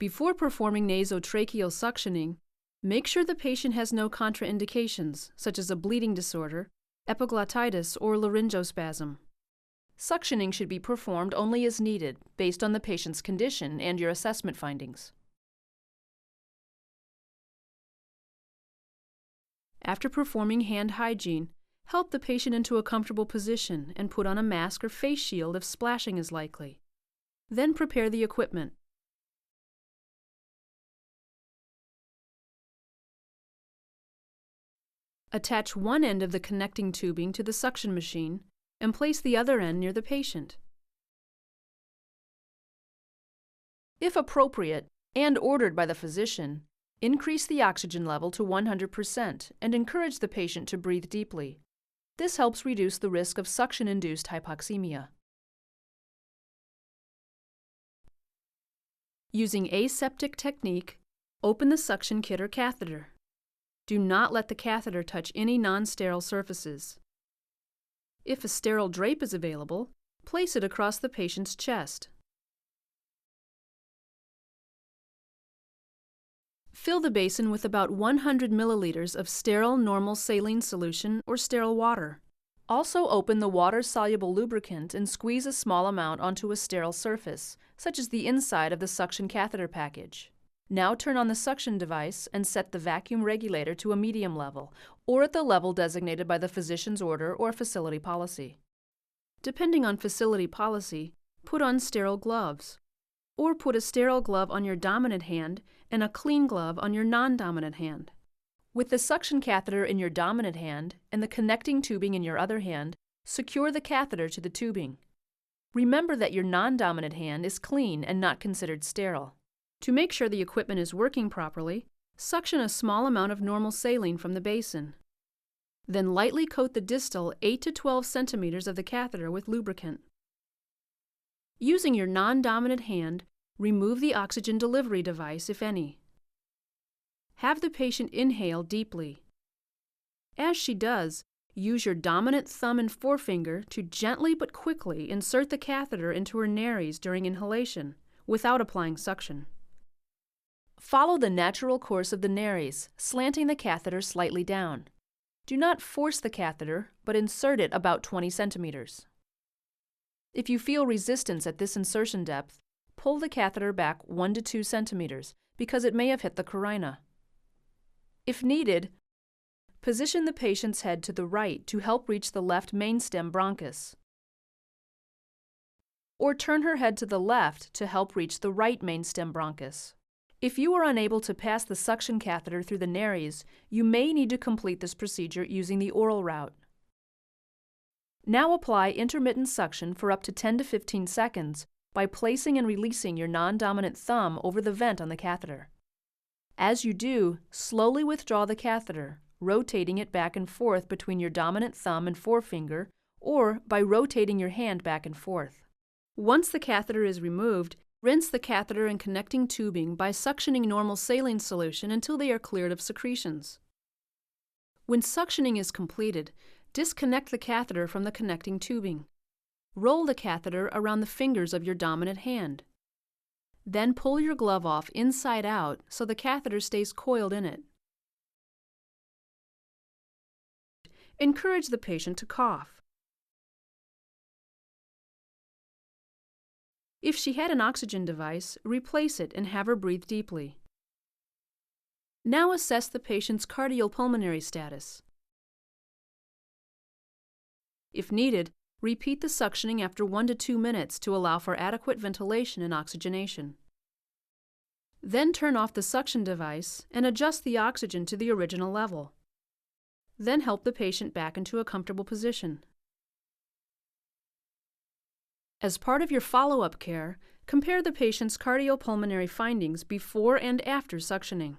Before performing nasotracheal suctioning, make sure the patient has no contraindications, such as a bleeding disorder, epiglottitis, or laryngospasm. Suctioning should be performed only as needed, based on the patient's condition and your assessment findings. After performing hand hygiene, help the patient into a comfortable position and put on a mask or face shield if splashing is likely. Then prepare the equipment. Attach one end of the connecting tubing to the suction machine and place the other end near the patient. If appropriate and ordered by the physician, increase the oxygen level to 100% and encourage the patient to breathe deeply. This helps reduce the risk of suction-induced hypoxemia. Using aseptic technique, open the suction kit or catheter. Do not let the catheter touch any non-sterile surfaces. If a sterile drape is available, place it across the patient's chest. Fill the basin with about 100 milliliters of sterile normal saline solution or sterile water. Also open the water-soluble lubricant and squeeze a small amount onto a sterile surface, such as the inside of the suction catheter package. Now turn on the suction device and set the vacuum regulator to a medium level, or at the level designated by the physician's order or facility policy. Depending on facility policy, put on sterile gloves, or put a sterile glove on your dominant hand and a clean glove on your non-dominant hand. With the suction catheter in your dominant hand and the connecting tubing in your other hand, secure the catheter to the tubing. Remember that your non-dominant hand is clean and not considered sterile. To make sure the equipment is working properly, suction a small amount of normal saline from the basin. Then lightly coat the distal 8 to 12 centimeters of the catheter with lubricant. Using your non-dominant hand, remove the oxygen delivery device, if any. Have the patient inhale deeply. As she does, use your dominant thumb and forefinger to gently but quickly insert the catheter into her nares during inhalation, without applying suction. Follow the natural course of the nares, slanting the catheter slightly down. Do not force the catheter, but insert it about 20 centimeters. If you feel resistance at this insertion depth, pull the catheter back 1 to 2 centimeters because it may have hit the carina. If needed, position the patient's head to the right to help reach the left mainstem bronchus, or turn her head to the left to help reach the right mainstem bronchus. If you are unable to pass the suction catheter through the nares, you may need to complete this procedure using the oral route. Now apply intermittent suction for up to 10 to 15 seconds by placing and releasing your non-dominant thumb over the vent on the catheter. As you do, slowly withdraw the catheter, rotating it back and forth between your dominant thumb and forefinger, or by rotating your hand back and forth. Once the catheter is removed, rinse the catheter and connecting tubing by suctioning normal saline solution until they are cleared of secretions. When suctioning is completed, disconnect the catheter from the connecting tubing. Roll the catheter around the fingers of your dominant hand. Then pull your glove off inside out so the catheter stays coiled in it. Encourage the patient to cough. If she had an oxygen device, replace it and have her breathe deeply. Now assess the patient's cardiopulmonary status. If needed, repeat the suctioning after 1 to 2 minutes to allow for adequate ventilation and oxygenation. Then turn off the suction device and adjust the oxygen to the original level. Then help the patient back into a comfortable position. As part of your follow-up care, compare the patient's cardiopulmonary findings before and after suctioning.